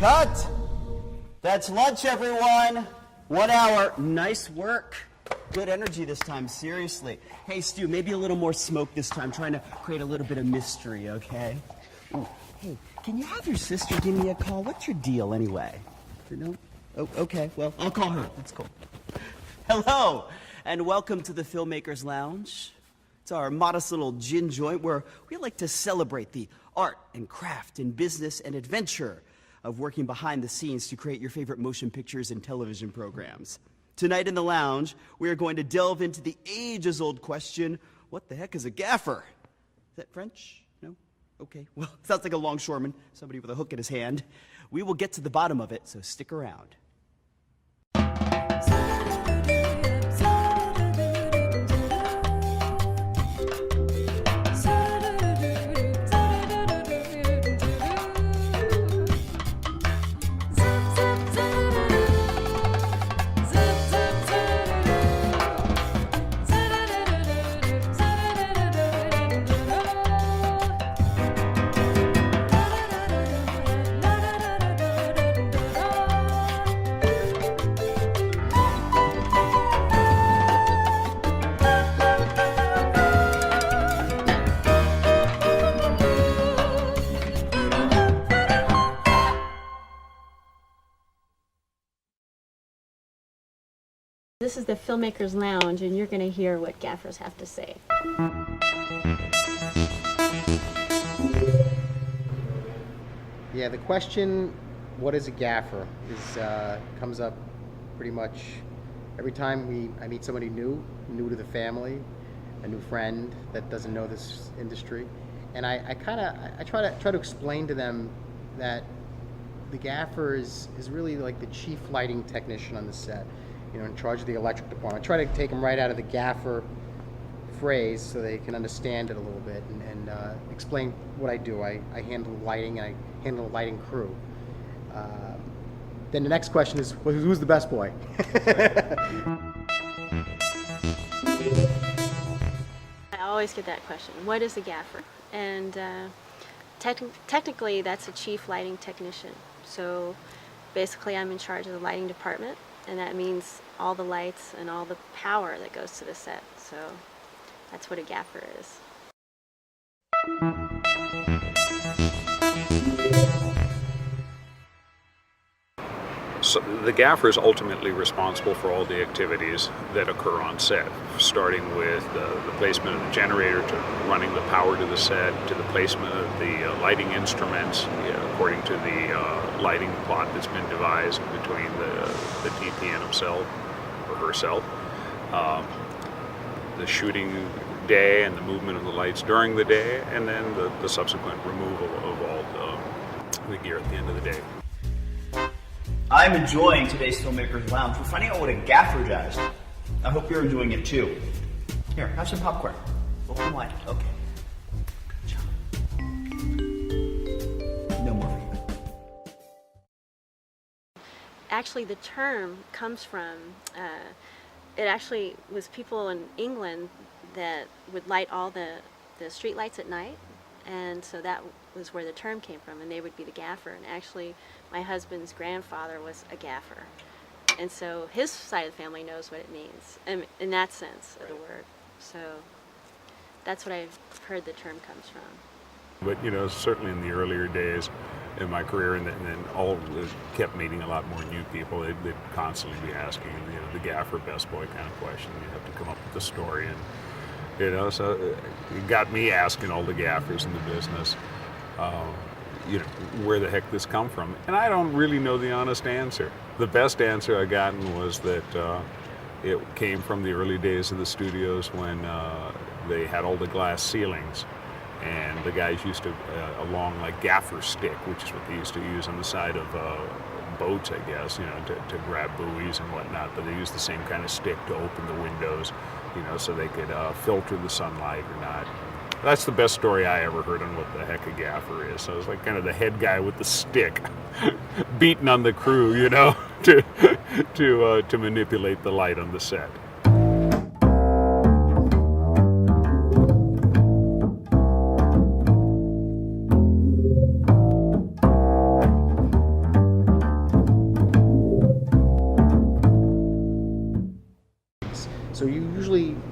Cut! That's lunch, everyone. 1 hour. Nice work. Good energy this time, seriously. Hey, Stu, maybe a little more smoke this time, trying to create a little bit of mystery, okay? Ooh, hey, can you have your sister give me a call? What's your deal, anyway? You know? Oh, okay, well, I'll call her. That's cool. Hello, and welcome to the Filmmaker's Lounge. It's our modest little gin joint where we like to celebrate the art and craft and business and adventure of working behind the scenes to create your favorite motion pictures and television programs. Tonight in the lounge, we are going to delve into the ages-old question, what the heck is a gaffer? Is that French? No? Okay, well, sounds like a longshoreman, somebody with a hook in his hand. We will get to the bottom of it, so stick around. This is the Filmmaker's Lounge, and you're going to hear what gaffers have to say. Yeah, the question, what is a gaffer, comes up pretty much every time I meet somebody new to the family, a new friend that doesn't know this industry, and I try to explain to them that the gaffer is really like the chief lighting technician on the set. You know, in charge of the electric department. I try to take them right out of the gaffer phrase so they can understand it a little bit and explain what I do. I handle lighting, and I handle the lighting crew. Then the next question is, well, who's the best boy? I always get that question. What is a gaffer? And technically, that's a chief lighting technician. So basically, I'm in charge of the lighting department, and that means all the lights and all the power that goes to the set. So that's what a gaffer is. So the gaffer is ultimately responsible for all the activities that occur on set, starting with the placement of the generator to running the power to the set, to the placement of the lighting instruments, according to the lighting plot that's been devised between the DP and himself or herself, the shooting day and the movement of the lights during the day, and then the subsequent removal of all the gear at the end of the day. I'm enjoying today's Filmmaker's Lounge. We're finding out what a gaffer does. I hope you're enjoying it too. Here, have some popcorn. Open wide. Okay. Good job. No more for you. Actually, the term comes from, it actually was people in England that would light all the street lights at night, and so that was where the term came from, and they would be the gaffer. And actually, my husband's grandfather was a gaffer, and so his side of the family knows what it means, in that sense of the word. So that's what I've heard the term comes from. But, you know, certainly in the earlier days in my career, and then all kept meeting a lot more new people, they'd constantly be asking, you know, the gaffer best boy kind of question. You have to come up with a story, and, you know, so it got me asking all the gaffers in the business, you know, where the heck this come from? And I don't really know the honest answer. The best answer I gotten was that it came from the early days of the studios when they had all the glass ceilings, and the guys used to, a long like gaffer stick, which is what they used to use on the side of boats, I guess, you know, to grab buoys and whatnot, but they used the same kind of stick to open the windows, you know, so they could filter the sunlight or not. That's the best story I ever heard on what the heck a gaffer is. So I was like kind of the head guy with the stick, beating on the crew, you know, to manipulate the light on the set.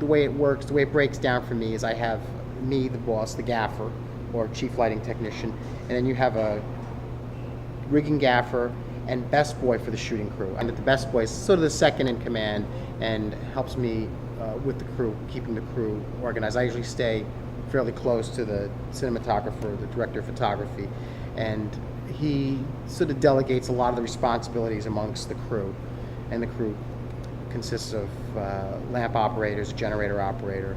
the way it works, the way it breaks down for me is I have me, the boss, the gaffer, or Cheif Lighting Technician, and then you have a rigging gaffer and best boy for the shooting crew. And the best boy is sort of the second in command and helps me with the crew, keeping the crew organized. I usually stay fairly close to the cinematographer, the director of photography, and he sort of delegates a lot of the responsibilities amongst the crew. And the crew consists of lamp operators, generator operator,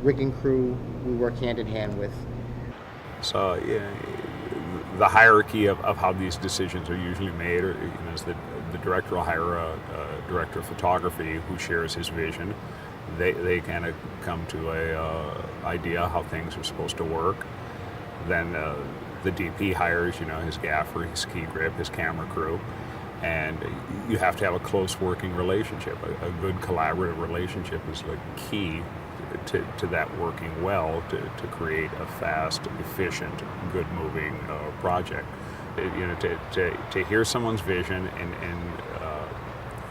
rigging crew we work hand in hand with. So yeah, the hierarchy of how these decisions are usually made is that the director will hire a director of photography who shares his vision. They kind of come to a idea how things are supposed to work. Then the DP hires his gaffer, his key grip, his camera crew, and you have to have a close working relationship. A good collaborative relationship is the key to that working well to create a fast, efficient, good moving project. To hear someone's vision and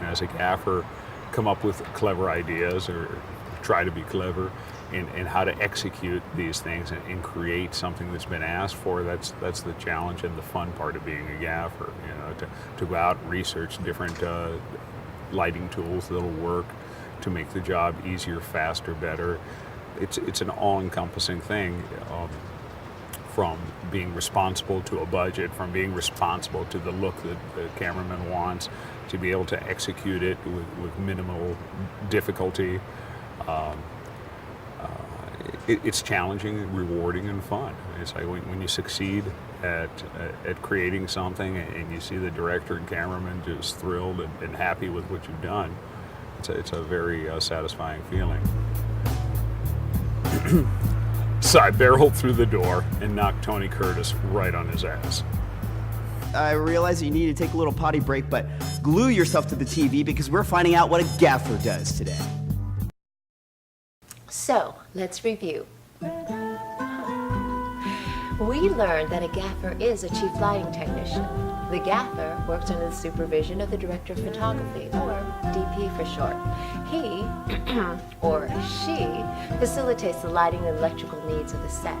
as a gaffer come up with clever ideas or try to be clever in how to execute these things and create something that's been asked for. That's the challenge and the fun part of being a gaffer. To go out and research different lighting tools that'll work to make the job easier, faster, better. It's an all-encompassing thing, from being responsible to a budget, from being responsible to the look that the cameraman wants, to be able to execute it with minimal difficulty. It's challenging, rewarding, and fun. It's like when you succeed at creating something and you see the director and cameraman just thrilled and happy with what you've done. It's a very satisfying feeling. So I barreled through the door and knocked Tony Curtis right on his ass. I realize you need to take a little potty break, but glue yourself to the TV because we're finding out what a gaffer does today. So, let's review. We learned that a gaffer is a chief lighting technician. The gaffer works under the supervision of the director of photography, or DP for short. He, or she, facilitates the lighting and electrical needs of the set.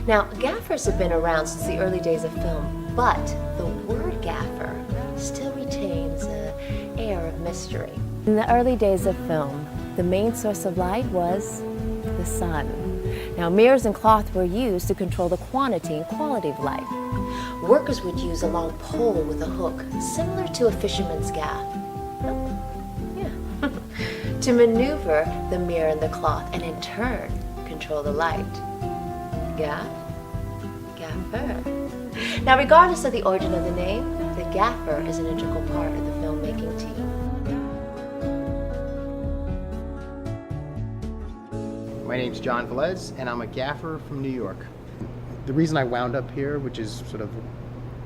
Now, gaffers have been around since the early days of film, but the word gaffer still retains an air of mystery. In the early days of film, the main source of light was the sun. Now, mirrors and cloth were used to control the quantity and quality of light. Workers would use a long pole with a hook, similar to a fisherman's gaff, to maneuver the mirror and the cloth, and in turn, control the light. Gaff? Gaffer. Now, regardless of the origin of the name, the gaffer is an integral part of the filmmaking team. My name's John Velez, and I'm a gaffer from New York. The reason I wound up here, which is sort of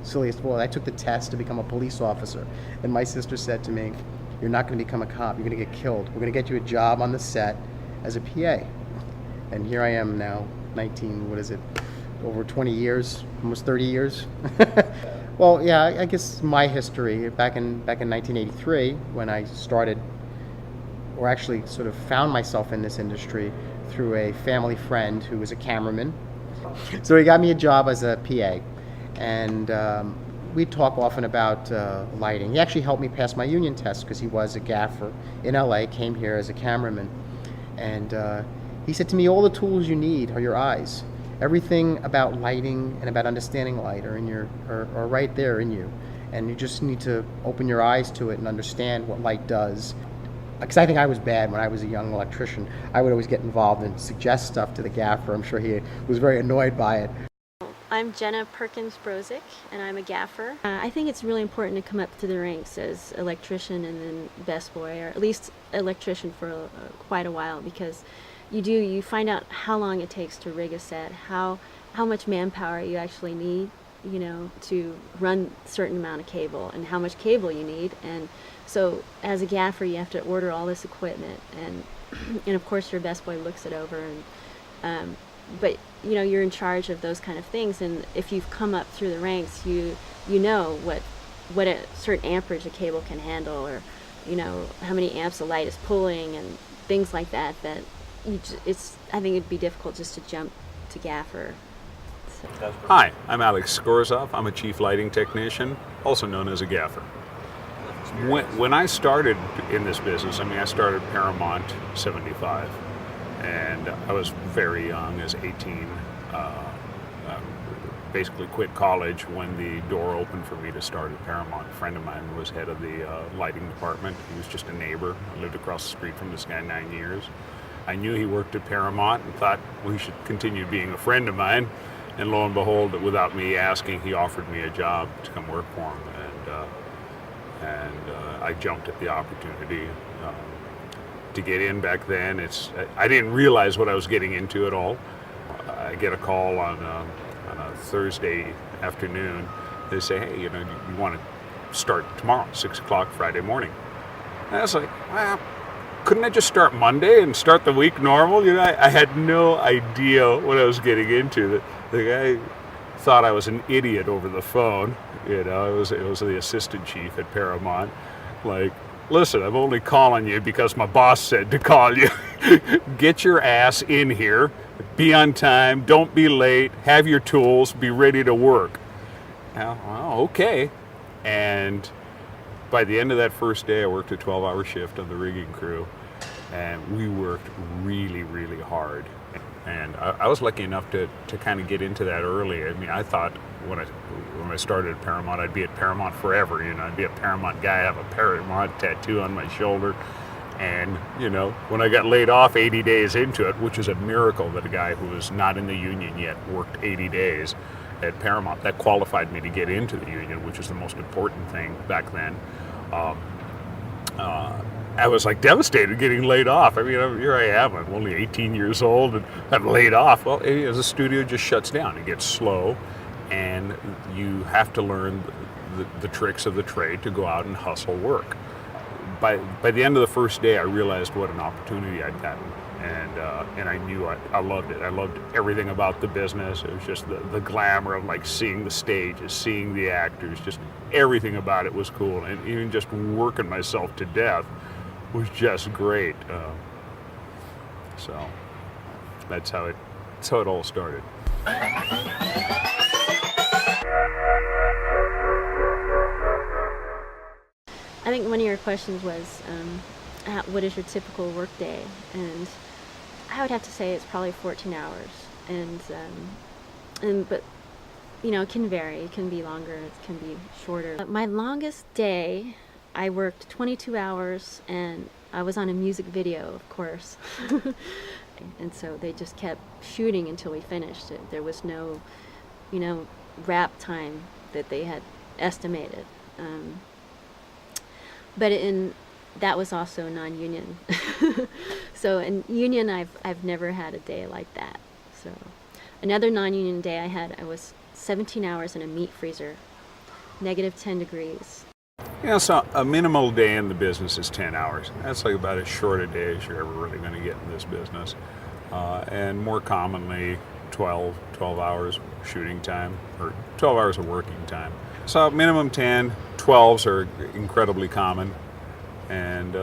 silliest of all, I took the test to become a police officer, and my sister said to me, "You're not going to become a cop, you're going to get killed. We're going to get you a job on the set as a PA." And here I am now, over 20 years, almost 30 years. Well, yeah, I guess my history, back in 1983, when I started, or actually sort of found myself in this industry through a family friend who was a cameraman. So he got me a job as a PA, and we talk often about lighting. He actually helped me pass my union test because he was a gaffer in LA, came here as a cameraman, and he said to me, "All the tools you need are your eyes. Everything about lighting and about understanding light are right there in you, and you just need to open your eyes to it and understand what light does." Because I think I was bad when I was a young electrician. I would always get involved and suggest stuff to the gaffer. I'm sure he was very annoyed by it. I'm Jenna Perkins-Brozick, and I'm a gaffer. I think it's really important to come up through the ranks as electrician and then best boy, or at least electrician for quite a while, because you find out how long it takes to rig a set, how much manpower you actually need, to run a certain amount of cable, and how much cable you need. And so as a gaffer, you have to order all this equipment, and of course your best boy looks it over, and but you're in charge of those kind of things. And if you've come up through the ranks, you know what a certain amperage a cable can handle, or how many amps a light is pulling, and things like that I think it'd be difficult just to jump to Gaffer. So. Hi, I'm Alex Skorzov. I'm a Cheif Lighting Technician, also known as a Gaffer. When I started in this business, I started Paramount 75, and I was very young, as 18. Basically quit college when the door opened for me to start at Paramount. A friend of mine was head of the lighting department. He was just a neighbor. I lived across the street from this guy 9 years. I knew he worked at Paramount and thought, well, he should continue being a friend of mine. And lo and behold, without me asking, he offered me a job to come work for him. And I jumped at the opportunity to get in back then. I didn't realize what I was getting into at all. I get a call on a Thursday afternoon. They say, hey, you want to start tomorrow, 6 o'clock Friday morning. And I was like, well, couldn't I just start Monday and start the week normal? I had no idea what I was getting into. The guy thought I was an idiot over the phone. It was the assistant chief at Paramount. Like, listen, I'm only calling you because my boss said to call you. Get your ass in here. Be on time. Don't be late. Have your tools. Be ready to work. Well, okay. And by the end of that first day, I worked a 12-hour shift on the rigging crew, and we worked really, really hard. And I was lucky enough to kind of get into that early. I thought when I started at Paramount, I'd be at Paramount forever. I'd be a Paramount guy, have a Paramount tattoo on my shoulder. And, when I got laid off 80 days into it, which is a miracle that a guy who was not in the union yet worked 80 days at Paramount, that qualified me to get into the union, which is the most important thing back then. I was like devastated getting laid off. Here I am, I'm only 18 years old and I'm laid off. Well, as a studio just shuts down, it gets slow, and you have to learn the tricks of the trade to go out and hustle work. By the end of the first day, I realized what an opportunity I'd gotten, and I knew I loved it. I loved everything about the business. It was just the glamour of like seeing the stages, seeing the actors, just everything about it was cool, and even just working myself to death was just great. So that's how it all started. I think one of your questions was, what is your typical work day? And I would have to say it's probably 14 hours. But it can vary. It can be longer. It can be shorter. My longest day, I worked 22 hours, and I was on a music video, of course. And so they just kept shooting until we finished it. There was no, wrap time that they had estimated. But that was also non-union. So in union, I've never had a day like that. So another non-union day I was 17 hours in a meat freezer, negative 10 degrees. So a minimal day in the business is 10 hours. That's like about as short a day as you're ever really going to get in this business. And more commonly, 12 hours shooting time, or 12 hours of working time. So minimum 10, 12s are incredibly common. And,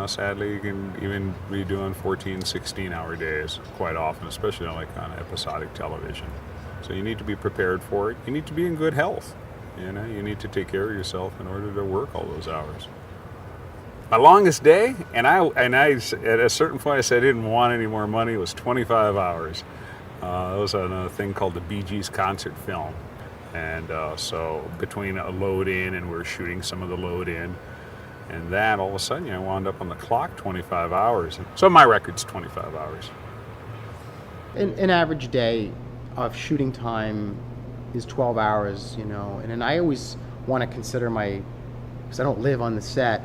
sadly, you can even be doing 14, 16-hour days quite often, especially on episodic television. So you need to be prepared for it. You need to be in good health. You need to take care of yourself in order to work all those hours. My longest day, and I at a certain point I said I didn't want any more money, was 25 hours. It was on a thing called the Bee Gees concert film. And so between a load in and we're shooting some of the load in, and that all of a sudden I wound up on the clock 25 hours. So my record's 25 hours. An average day of shooting time is 12 hours, and I always want to consider because I don't live on the set,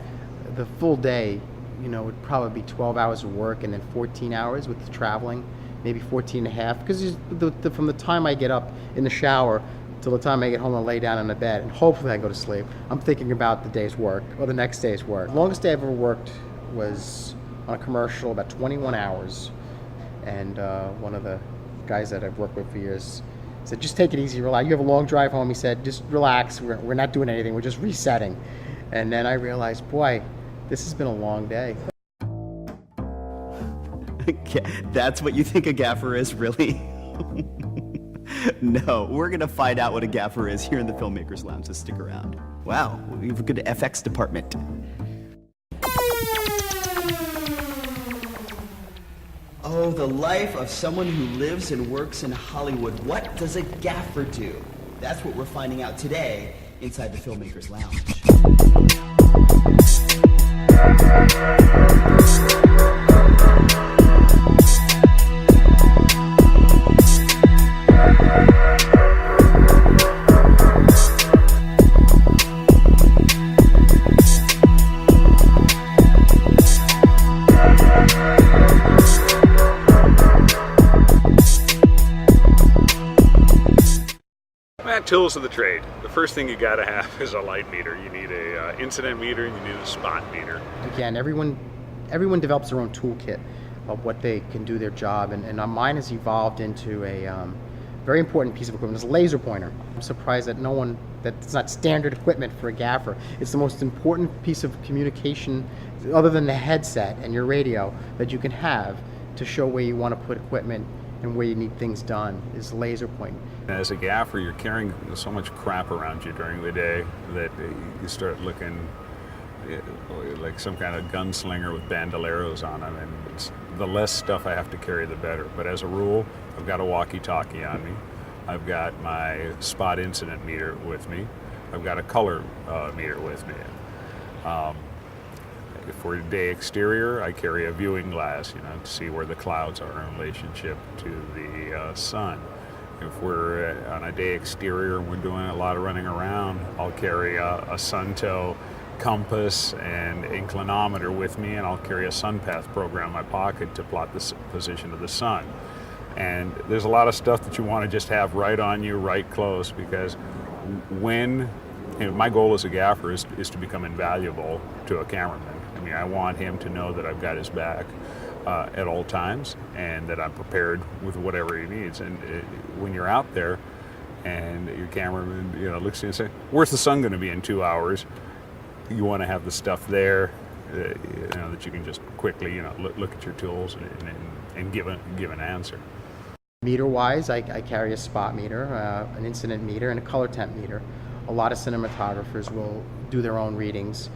the full day, would probably be 12 hours of work and then 14 hours with the traveling, maybe 14 and a half, because from the time I get up in the shower till the time I get home and lay down in the bed, and hopefully I go to sleep, I'm thinking about the day's work or the next day's work. The longest day I've ever worked was on a commercial, about 21 hours, and one of the guys that I've worked with for years said, just take it easy, relax. You have a long drive home, he said, just relax, we're not doing anything, we're just resetting. And then I realized, boy, this has been a long day. That's what you think a gaffer is, really? No, we're gonna find out what a gaffer is here in the Filmmakers Lounge, so stick around. Wow, we have a good FX department. Oh, the life of someone who lives and works in Hollywood. What does a gaffer do? That's what we're finding out today inside the Filmmakers Lounge. Tools of the trade. The first thing you got to have is a light meter. You need a incident meter and you need a spot meter. Again, everyone develops their own toolkit of what they can do their job, and mine has evolved into a very important piece of equipment. It's a laser pointer. I'm surprised that that's not standard equipment for a gaffer. It's the most important piece of communication, other than the headset and your radio, that you can have to show where you want to put equipment and where you need things done, is laser pointing. As a gaffer, you're carrying so much crap around you during the day that you start looking like some kind of gunslinger with bandoleros on them, and the less stuff I have to carry, the better. But as a rule, I've got a walkie-talkie on me. I've got my spot incident meter with me. I've got a color meter with me. For a day exterior, I carry a viewing glass, to see where the clouds are in relationship to the sun. If we're on a day exterior and we're doing a lot of running around, I'll carry a Suntow compass and inclinometer with me, and I'll carry a sun path program in my pocket to plot the position of the sun. And there's a lot of stuff that you want to just have right on you, right close, because my goal as a gaffer is to become invaluable to a cameraman. I mean, I want him to know that I've got his back at all times and that I'm prepared with whatever he needs. And when you're out there and your cameraman looks at you and says, "Where's the sun going to be in 2 hours?" You want to have the stuff there that you can just quickly look at your tools and give an answer. Meter-wise, I carry a spot meter, an incident meter, and a color temp meter. A lot of cinematographers will do their own readings,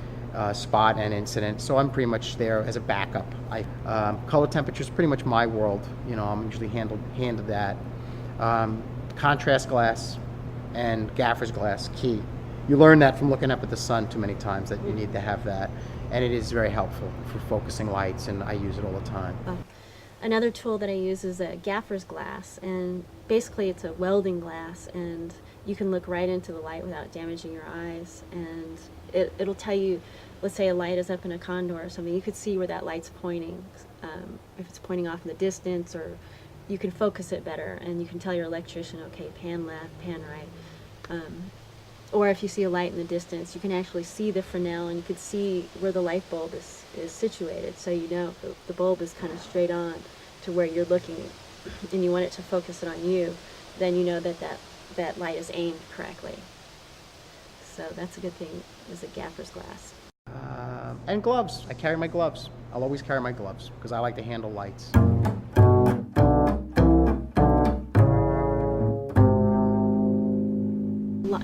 spot and incident, so I'm pretty much there as a backup. Color temperature is pretty much my world. I'm usually handed that. Contrast glass and gaffer's glass, key. You learn that from looking up at the sun too many times, that you need to have that, and it is very helpful for focusing lights, and I use it all the time. Another tool that I use is a gaffer's glass, and basically it's a welding glass, and you can look right into the light without damaging your eyes, and it'll tell you, let's say a light is up in a condor or something, you could see where that light's pointing, if it's pointing off in the distance, or you can focus it better, and you can tell your electrician, okay, pan left, pan right. Or if you see a light in the distance, you can actually see the Fresnel, and you can see where the light bulb is situated, so if the bulb is kind of straight on to where you're looking, and you want it to focus it on you, then you know that light is aimed correctly. So that's a good thing, is a gaffer's glass. And gloves. I carry my gloves. I'll always carry my gloves because I like to handle lights.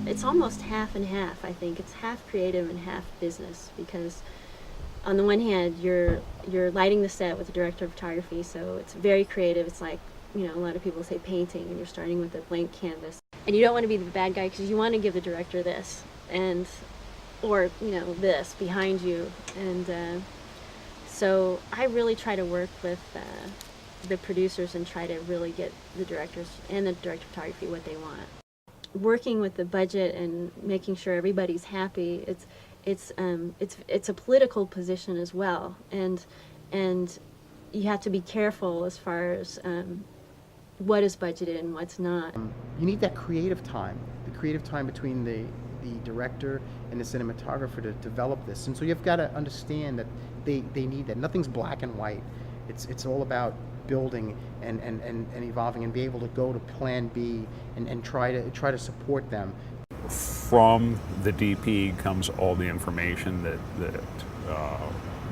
It's almost half and half, I think. It's half creative and half business, because on the one hand, you're lighting the set with the director of photography, so it's very creative. It's like, a lot of people say painting, and you're starting with a blank canvas. And you don't want to be the bad guy, because you want to give the director this, or this behind you. And so I really try to work with the producers and try to really get the directors and the director of photography what they want. Working with the budget and making sure everybody's happy, it's a political position as well, and you have to be careful as far as what is budgeted and what's not. You need that creative time, between the director and the cinematographer to develop this, and so you've got to understand that they need that. Nothing's black and white. It's all about building and evolving, and be able to go to plan B and try to support them. From the DP comes all the information that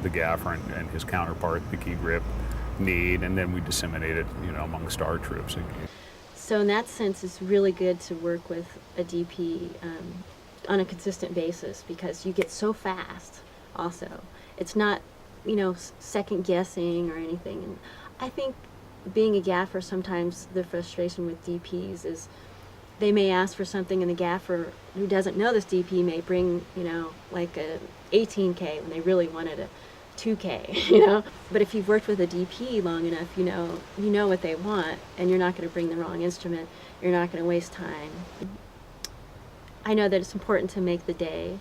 the gaffer and his counterpart, the key grip, need, and then we disseminate it, amongst our troops. So in that sense, it's really good to work with a DP on a consistent basis, because you get so fast also. It's not, second guessing or anything. And I think being a gaffer, sometimes the frustration with DPs is they may ask for something, and the gaffer who doesn't know this DP may bring, like a 18K when they really wanted a 2K, But if you've worked with a DP long enough, you know what they want, and you're not going to bring the wrong instrument. You're not going to waste time. I know that it's important to make the day,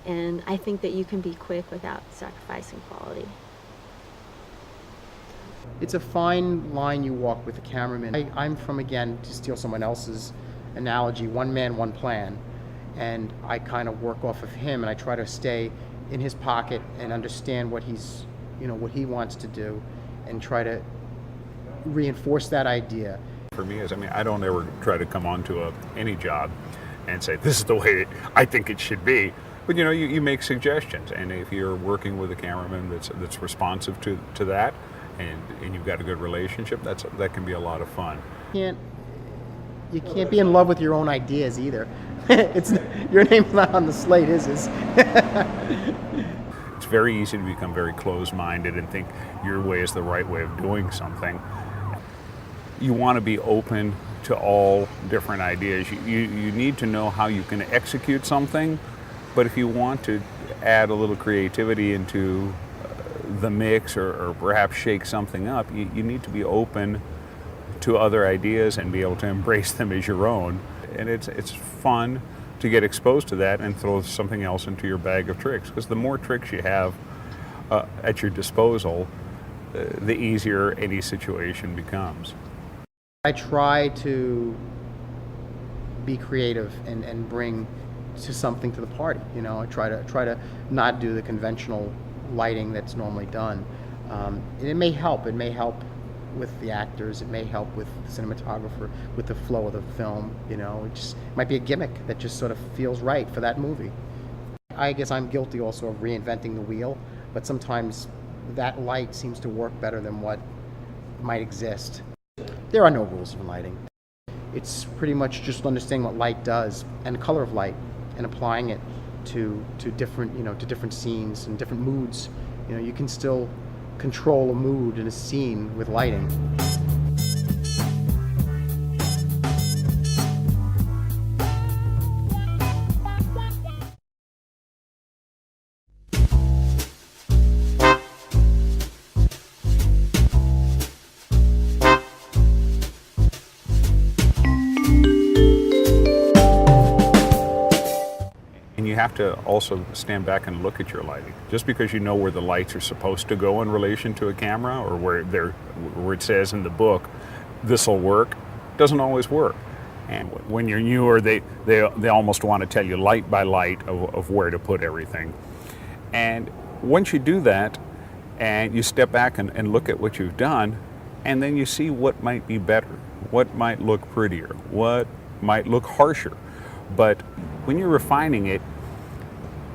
and I think that you can be quick without sacrificing quality. It's a fine line you walk with a cameraman. I'm from, again, to steal someone else's analogy, one man, one plan. And I kind of work off of him, and I try to stay in his pocket and understand what he's, what he wants to do, and try to reinforce that idea. For me, I don't ever try to come onto any job and say, this is the way I think it should be. But you make suggestions, and if you're working with a cameraman that's responsive to that, and you've got a good relationship, that can be a lot of fun. You can't be in love with your own ideas either. Your name's not on the slate, is it? It's very easy to become very closed-minded and think your way is the right way of doing something. You want to be open to all different ideas. You need to know how you can execute something, but if you want to add a little creativity into the mix, or perhaps shake something up, you need to be open to other ideas and be able to embrace them as your own. And it's fun to get exposed to that and throw something else into your bag of tricks, because the more tricks you have at your disposal, the easier any situation becomes. I try to be creative and bring to something to the party. I try to not do the conventional lighting that's normally done. And it may help. It may help with the actors. It may help with the cinematographer, with the flow of the film. It just might be a gimmick that just sort of feels right for that movie. I guess I'm guilty also of reinventing the wheel, but sometimes that light seems to work better than what might exist. There are no rules for lighting. It's pretty much just understanding what light does and the color of light, and applying it to different to different scenes and different moods. You can still control a mood in a scene with lighting. You have to also stand back and look at your lighting. Just because you know where the lights are supposed to go in relation to a camera, or where it says in the book, this'll work, doesn't always work. And when you're newer, they almost want to tell you light by light of where to put everything. And once you do that, and you step back and look at what you've done, and then you see what might be better, what might look prettier, what might look harsher. But when you're refining it,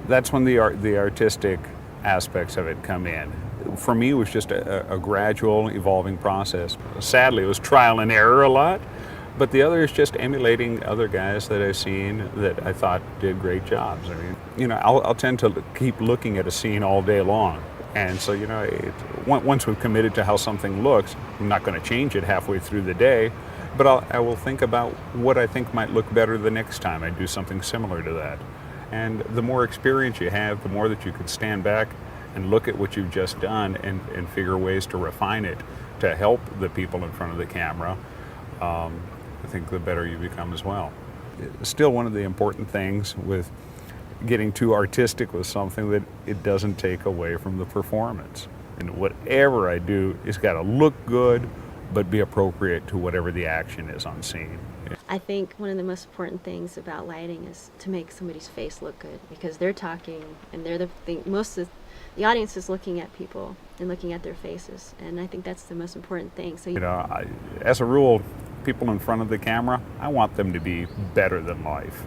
that's when the artistic aspects of it come in. For me, it was just a gradual, evolving process. Sadly, it was trial and error a lot, but the other is just emulating other guys that I've seen that I thought did great jobs. I'll tend to keep looking at a scene all day long. And so, once we've committed to how something looks, I'm not going to change it halfway through the day, but I will think about what I think might look better the next time I do something similar to that. And the more experience you have, the more that you can stand back and look at what you've just done and figure ways to refine it to help the people in front of the camera. I think the better you become as well. Still, one of the important things with getting too artistic with something, that it doesn't take away from the performance. And whatever I do, it's got to look good, but be appropriate to whatever the action is on scene. I think one of the most important things about lighting is to make somebody's face look good, because they're talking and they're the thing. Most of the audience is looking at people and looking at their faces, and I think that's the most important thing. So as a rule, people in front of the camera, I want them to be better than life.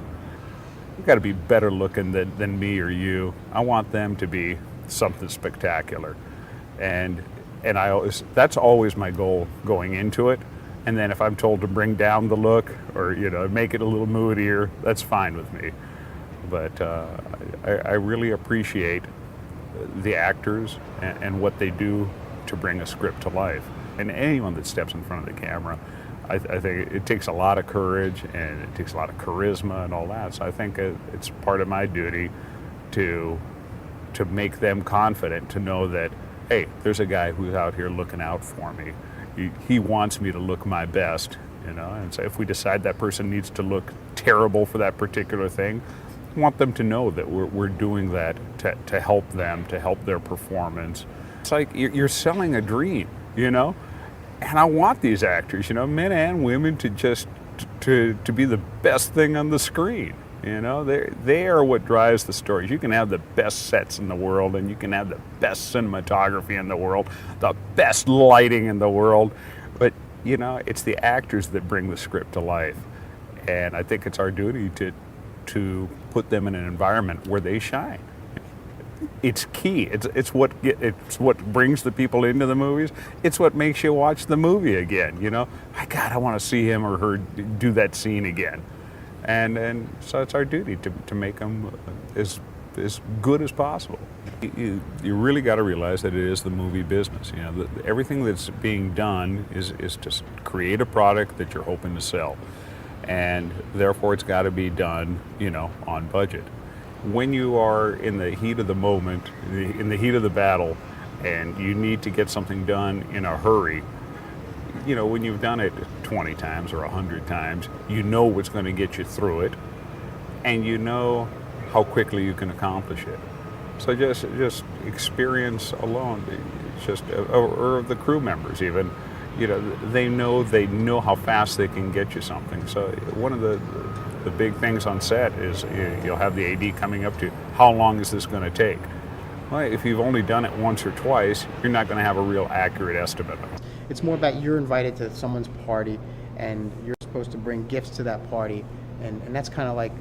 They've got to be better looking than me or you. I want them to be something spectacular. And And that's always my goal going into it. And then if I'm told to bring down the look or, make it a little moodier, that's fine with me. But I really appreciate the actors and what they do to bring a script to life. And anyone that steps in front of the camera, I think it takes a lot of courage and it takes a lot of charisma and all that. So I think it's part of my duty to make them confident, to know that, hey, there's a guy who's out here looking out for me. He wants me to look my best, and so if we decide that person needs to look terrible for that particular thing, I want them to know that we're doing that to help them, to help their performance. It's like you're selling a dream, and I want these actors, men and women, to just to be the best thing on the screen. They are what drives the stories. You can have the best sets in the world, and you can have the best cinematography in the world, the best lighting in the world, but it's the actors that bring the script to life. And I think it's our duty to put them in an environment where they shine. It's key. It's what brings the people into the movies. It's what makes you watch the movie again. I want to see him or her do that scene again. And so it's our duty to make them as good as possible. You really got to realize that it is the movie business. Everything that's being done is to create a product that you're hoping to sell, and therefore it's got to be done, on budget. When you are in the heat of the moment, in the heat of the battle, and you need to get something done in a hurry, when you've done it 20 times or 100 times, you know what's going to get you through it, and you know how quickly you can accomplish it. So just experience alone, or the crew members even, they know how fast they can get you something. So one of the big things on set is you'll have the AD coming up to you, how long is this going to take? Well, if you've only done it once or twice, you're not going to have a real accurate estimate of it. It's more about you're invited to someone's party and you're supposed to bring gifts to that party, and that's kind of like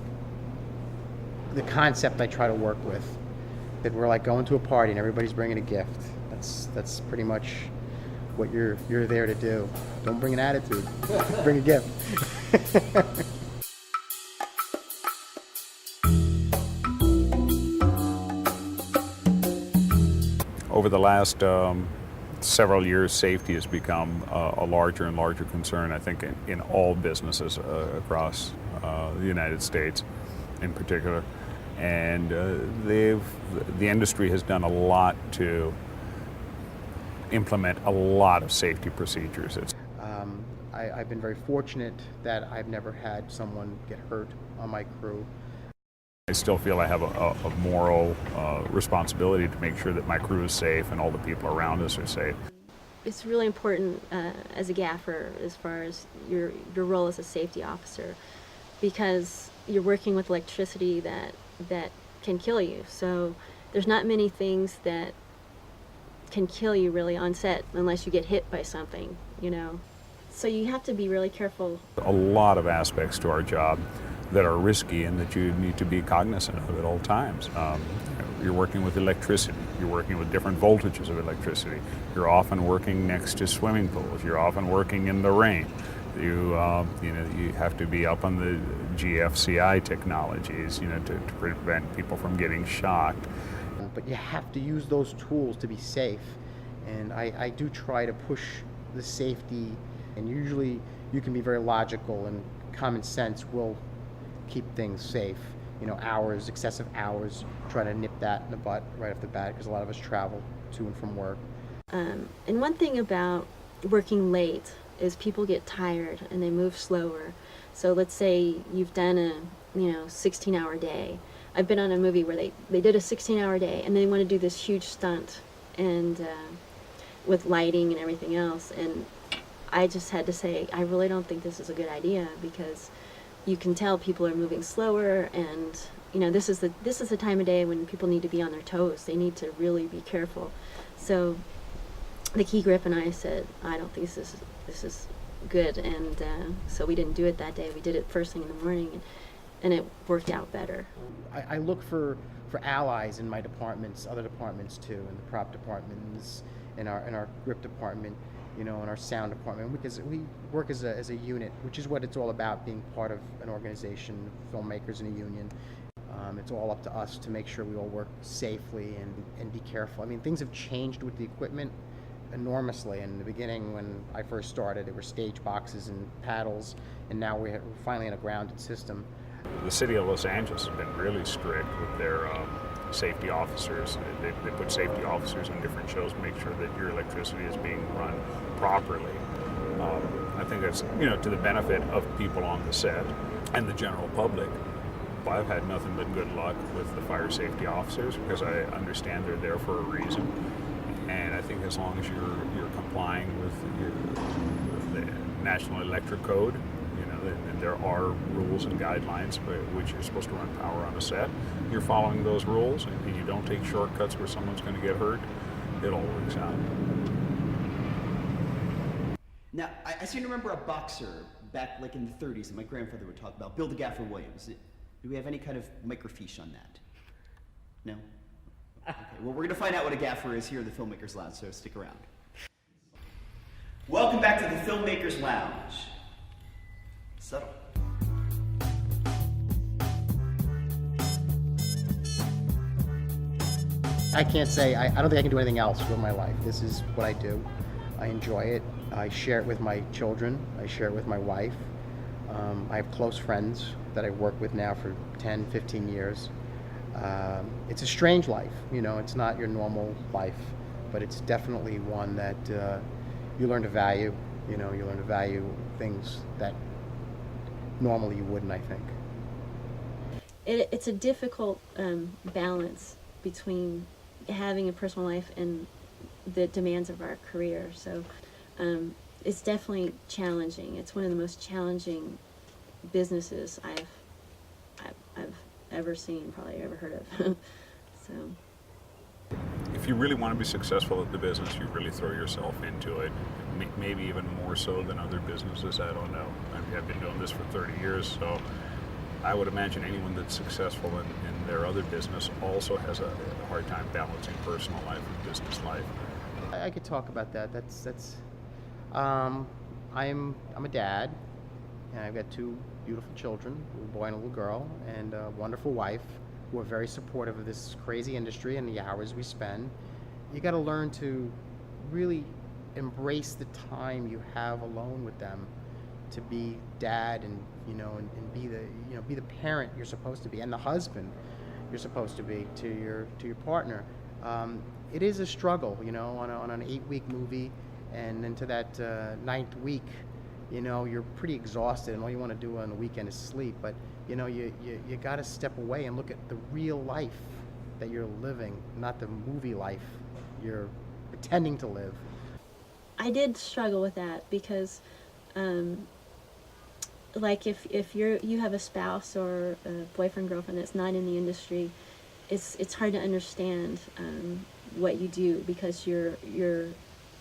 the concept I try to work with, that we're like going to a party and everybody's bringing a gift. That's pretty much what you're there to do. Don't bring an attitude, bring a gift. Over the last several years, safety has become a larger and larger concern, I think, in all businesses across the United States in particular. And the industry has done a lot to implement a lot of safety procedures. I've been very fortunate that I've never had someone get hurt on my crew. I still feel I have a moral responsibility to make sure that my crew is safe and all the people around us are safe. It's really important as a gaffer, as far as your role as a safety officer, because you're working with electricity that can kill you. So there's not many things that can kill you really on set unless you get hit by something, So you have to be really careful. A lot of aspects to our job that are risky and that you need to be cognizant of at all times. You're working with electricity. You're working with different voltages of electricity. You're often working next to swimming pools. You're often working in the rain. You have to be up on the GFCI technologies, to prevent people from getting shocked. But you have to use those tools to be safe, and I do try to push the safety, and usually you can be very logical, and common sense will keep things safe. Excessive hours, try to nip that in the butt right off the bat, because a lot of us travel to and from work. And one thing about working late is people get tired and they move slower. So let's say you've done a 16-hour day. I've been on a movie where they did a 16-hour day and they want to do this huge stunt and with lighting and everything else, and I just had to say, I really don't think this is a good idea, because you can tell people are moving slower, and this is the time of day when people need to be on their toes. They need to really be careful. So the key grip and I said, I don't think this is good, and so we didn't do it that day. We did it first thing in the morning, and it worked out better. I look for allies in my departments, other departments too, in the prop departments, in our grip department, you know, in our sound department, because we work as a unit, which is what it's all about, being part of an organization, filmmakers in a union. It's all up to us to make sure we all work safely and be careful. I mean, things have changed with the equipment enormously. In the beginning, when I first started, there were stage boxes and paddles, and now we're finally in a grounded system. The city of Los Angeles has been really strict with their safety officers. They put safety officers in different shows to make sure that your electricity is being run properly. I think that's, you know, to the benefit of people on the set and the general public. I've had nothing but good luck with the fire safety officers because I understand they're there for a reason. And I think as long as you're complying with the National Electric Code, you know, and there are rules and guidelines by which you're supposed to run power on a set, you're following those rules, and you don't take shortcuts where someone's going to get hurt, it all works out. Now, I seem to remember a boxer back like in the 30s that my grandfather would talk about, Bill the Gaffer Williams. Do we have any kind of microfiche on that? No? Okay, well, we're going to find out what a gaffer is here in the Filmmakers Lounge, so stick around. Welcome back to the Filmmakers Lounge. Settle. I can't say, I don't think I can do anything else with my life. This is what I do. I enjoy it. I share it with my children. I share it with my wife. I have close friends that I work with now for 10, 15 years. It's a strange life, you know, it's not your normal life, but it's definitely one that you learn to value, you know, you learn to value things that normally you wouldn't, I think. It's a difficult balance between having a personal life and the demands of our career. So it's definitely challenging. It's one of the most challenging businesses I've ever seen, probably ever heard of. So If you really want to be successful at the business, you really throw yourself into it, maybe even more so than other businesses, I don't know. I mean, I've been doing this for 30 years, so I would imagine anyone that's successful in their other business also has a hard time balancing personal life and business life. I could talk about that. I'm a dad, and I've got two beautiful children, a little boy and a little girl, and a wonderful wife who are very supportive of this crazy industry and the hours we spend. You got to learn to really embrace the time you have alone with them, to be dad and be the parent you're supposed to be, and the husband you're supposed to be to your partner. It is a struggle, you know, on an 8-week movie, and into that 9th week, you know, you're pretty exhausted, and all you want to do on the weekend is sleep. But you know, you got to step away and look at the real life that you're living, not the movie life you're pretending to live. I did struggle with that because, like if you have a spouse or a boyfriend, girlfriend that's not in the industry, it's hard to understand what you do because you're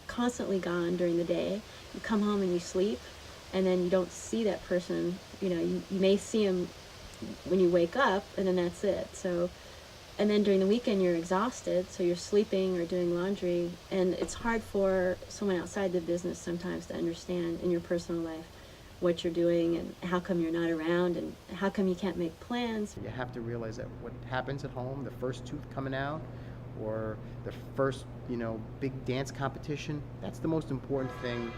constantly gone during the day. You come home and you sleep, and then you don't see that person. You know, you may see him when you wake up, and then that's it. So, and then during the weekend you're exhausted, so you're sleeping or doing laundry, and it's hard for someone outside the business sometimes to understand in your personal life what you're doing and how come you're not around and how come you can't make plans. You have to realize that what happens at home, the first tooth coming out, or the first, you know, big dance competition, that's the most important thing.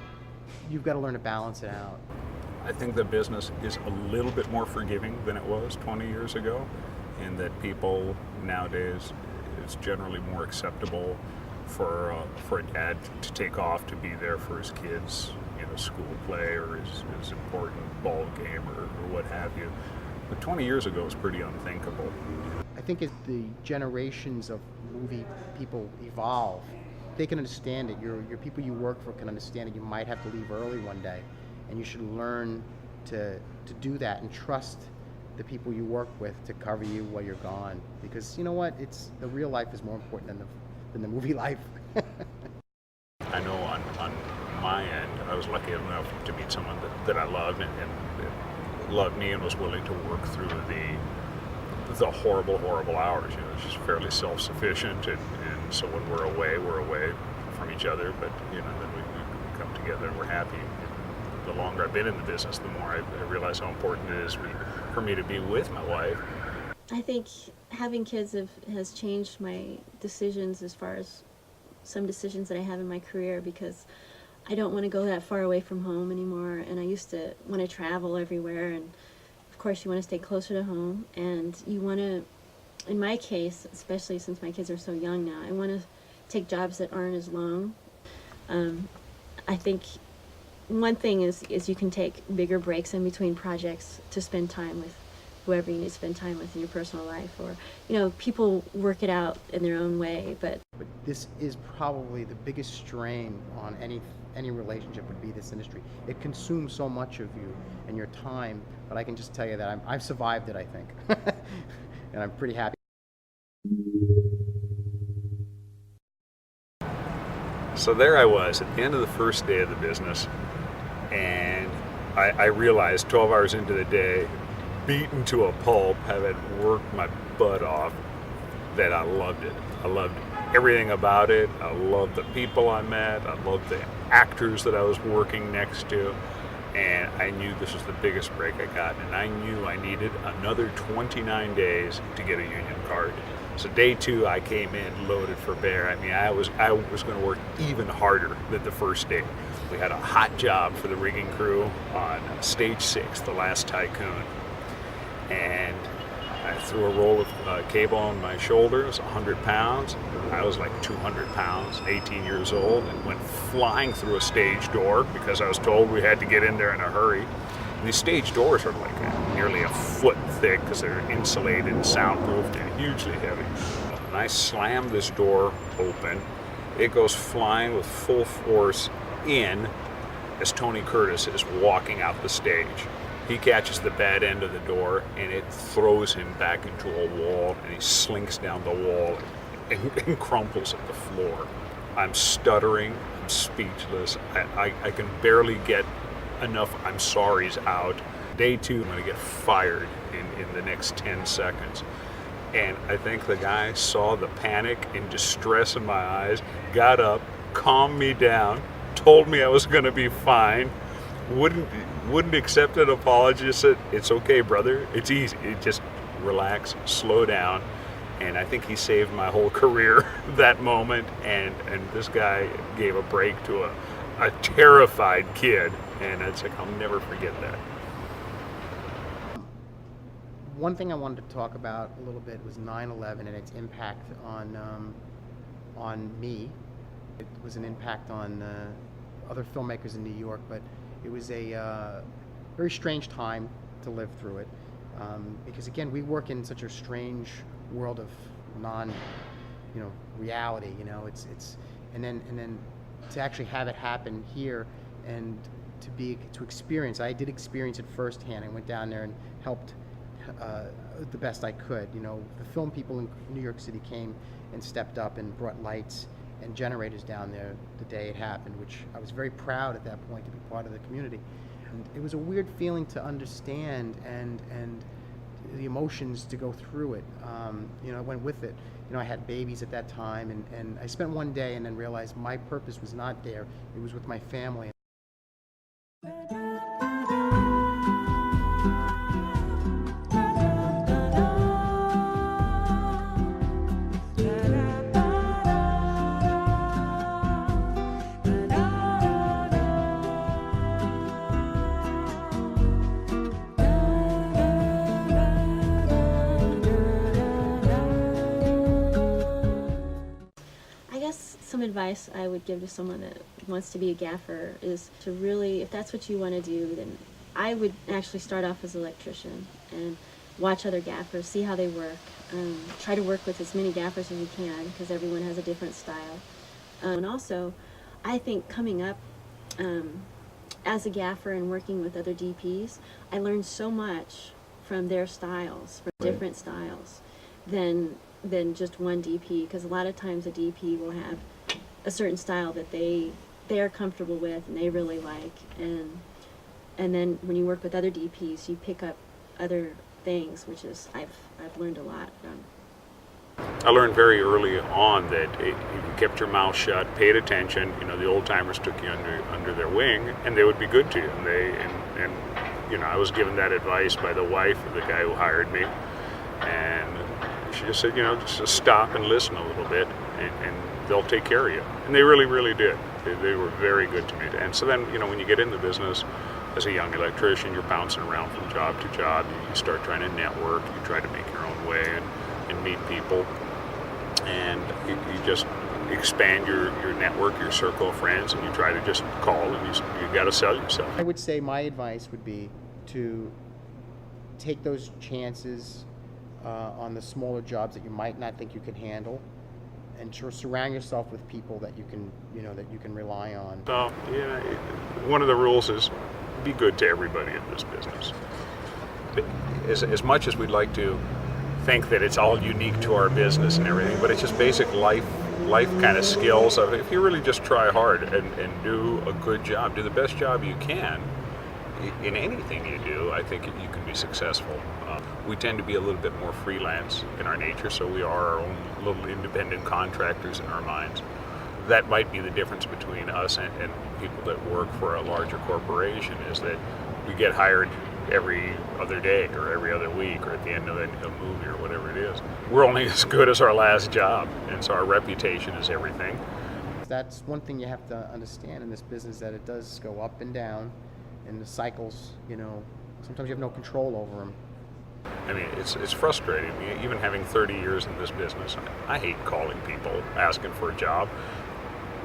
You've got to learn to balance it out. I think the business is a little bit more forgiving than it was 20 years ago, in that people nowadays, it's generally more acceptable for a dad to take off to be there for his kids, you know, school play or his important ball game or what have you. But 20 years ago was pretty unthinkable. I think as the generations of movie people evolve, they can understand it. Your people you work for can understand it. You might have to leave early one day, and you should learn to do that and trust the people you work with to cover you while you're gone. Because you know what? It's the real life is more important than the movie life. I know on my end, I was lucky enough to meet someone that I loved and loved me and was willing to work through the horrible hours. You know, she's fairly self-sufficient, and so when we're away from each other, but you know, then we come together and we're happy. The longer I've been in the business, the more I realize how important it is for me to be with my wife. I think having kids has changed my decisions as far as some decisions that I have in my career, because I don't want to go that far away from home anymore, and I used to want to travel everywhere, and of course you want to stay closer to home, and you want to, in my case, especially since my kids are so young now, I want to take jobs that aren't as long. I think one thing is you can take bigger breaks in between projects to spend time with whoever you need to spend time with in your personal life, or, you know, people work it out in their own way, but this is probably the biggest strain on any relationship would be this industry. It consumes so much of you and your time, but I can just tell you that I've survived it, I think. And I'm pretty happy. So there I was at the end of the first day of the business, and I realized 12 hours into the day, beaten to a pulp, having worked my butt off, that I loved it. I loved everything about it. I loved the people I met. I loved the actors that I was working next to. And I knew this was the biggest break I got. And I knew I needed another 29 days to get a union card. So day 2, I came in loaded for bear. I mean, I was going to work even harder than the first day. We had a hot job for the rigging crew on stage 6, The Last Tycoon. And I threw a roll of cable on my shoulder. It was 100 pounds. I was like 200 pounds, 18 years old, and went flying through a stage door because I was told we had to get in there in a hurry. And these stage doors are like nearly a foot thick because they're insulated and soundproofed and hugely heavy. And I slammed this door open. It goes flying with full force in as Tony Curtis is walking out the stage. He catches the bad end of the door and it throws him back into a wall, and he slinks down the wall and crumples at the floor. I'm stuttering, I'm speechless, I can barely get enough I'm sorry's out. Day 2, I'm gonna get fired in the next 10 seconds. And I think the guy saw the panic and distress in my eyes, got up, calmed me down, told me I was gonna be fine, wouldn't accept an apology, just said, "It's okay, brother, it's easy, just relax, slow down." And I think he saved my whole career that moment, and this guy gave a break to a terrified kid, and it's like, I'll never forget that. One thing I wanted to talk about a little bit was 9/11 and its impact on me. It was an impact on other filmmakers in New York, but it was a very strange time to live through it, because again, we work in such a strange world of reality. You know, it's and then to actually have it happen here and to experience. I did experience it firsthand. I went down there and helped the best I could. You know, the film people in New York City came and stepped up and brought lights and generators down there the day it happened, which I was very proud at that point to be part of the community. And it was a weird feeling to understand and the emotions to go through it. I went with it. You know, I had babies at that time, and I spent one day and then realized my purpose was not there. It was with my family. Some advice I would give to someone that wants to be a gaffer is to really, if that's what you want to do, then I would actually start off as an electrician and watch other gaffers, see how they work. Try to work with as many gaffers as you can, because everyone has a different style. And also, I think coming up as a gaffer and working with other DPs, I learned so much from their styles, from different styles, than just one DP, because a lot of times a DP will have a certain style that they're comfortable with and they really like, and then when you work with other DPs, you pick up other things, which is I've learned a lot from. I learned very early on that if you kept your mouth shut, paid attention, the old timers took you under their wing, and they would be good to you. And I was given that advice by the wife of the guy who hired me, and she just said, just stop and listen a little bit, and they'll take care of you. And they really, really did. They were very good to me. And so then, when you get in the business as a young electrician, you're bouncing around from job to job. You start trying to network. You try to make your own way and meet people. And you just expand your network, your circle of friends, and you try to just call, and you got to sell yourself. I would say my advice would be to take those chances on the smaller jobs that you might not think you can handle, and to surround yourself with people that you can rely on. So, one of the rules is be good to everybody in this business. As much as we'd like to think that it's all unique to our business and everything, but it's just basic life kind of skills of if you really just try hard and do a good job, do the best job you can in anything you do, I think you can be successful. We tend to be a little bit more freelance in our nature, so we are our own little independent contractors in our minds. That might be the difference between us and people that work for a larger corporation, is that we get hired every other day or every other week or at the end of a movie or whatever it is. We're only as good as our last job, and so our reputation is everything. That's one thing you have to understand in this business, that it does go up and down, and the cycles, sometimes you have no control over them. I mean, it's frustrating. Even having 30 years in this business, I hate calling people asking for a job.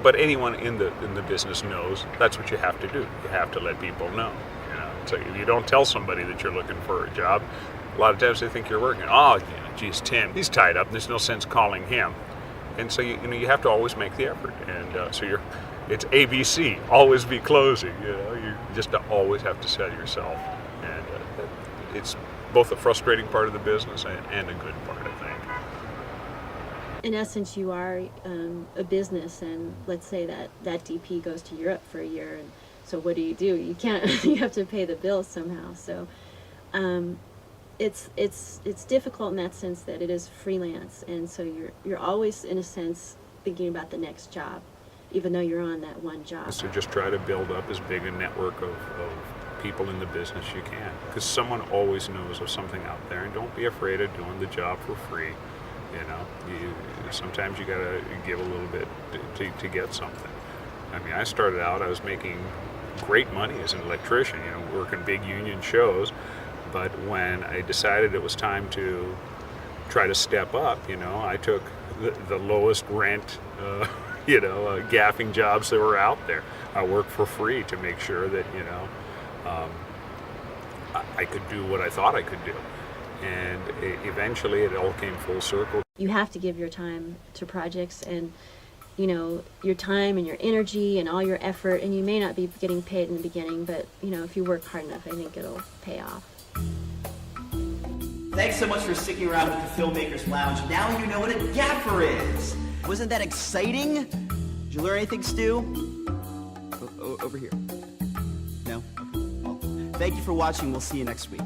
But anyone in the business knows that's what you have to do. You have to let people know. So if you don't tell somebody that you're looking for a job, a lot of times they think you're working. Oh, geez, Tim, he's tied up. There's no sense calling him. And so you have to always make the effort. And so it's ABC. Always be closing. You just always have to sell yourself. And it's both a frustrating part of the business and a good part, I think. In essence, you are a business, and let's say that DP goes to Europe for a year, and so what do? You can't. You have to pay the bills somehow. So it's difficult in that sense that it is freelance, and so you're always in a sense thinking about the next job, even though you're on that one job. So just try to build up as big a network of people in the business you can, because someone always knows of something out there, and don't be afraid of doing the job for free. Sometimes you gotta give a little bit to get something. I mean, I started out, I was making great money as an electrician, working big union shows, but when I decided it was time to try to step up, I took the lowest rent, gaffing jobs that were out there. I worked for free to make sure that, I could do what I thought I could do. And eventually it all came full circle. You have to give your time to projects, and your time and your energy and all your effort, and you may not be getting paid in the beginning, but if you work hard enough, I think it'll pay off. Thanks so much for sticking around with the Filmmakers Lounge. Now you know what a gaffer is. Wasn't that exciting? Did you learn anything, Stu? Over here. No? Okay. Well, thank you for watching. We'll see you next week.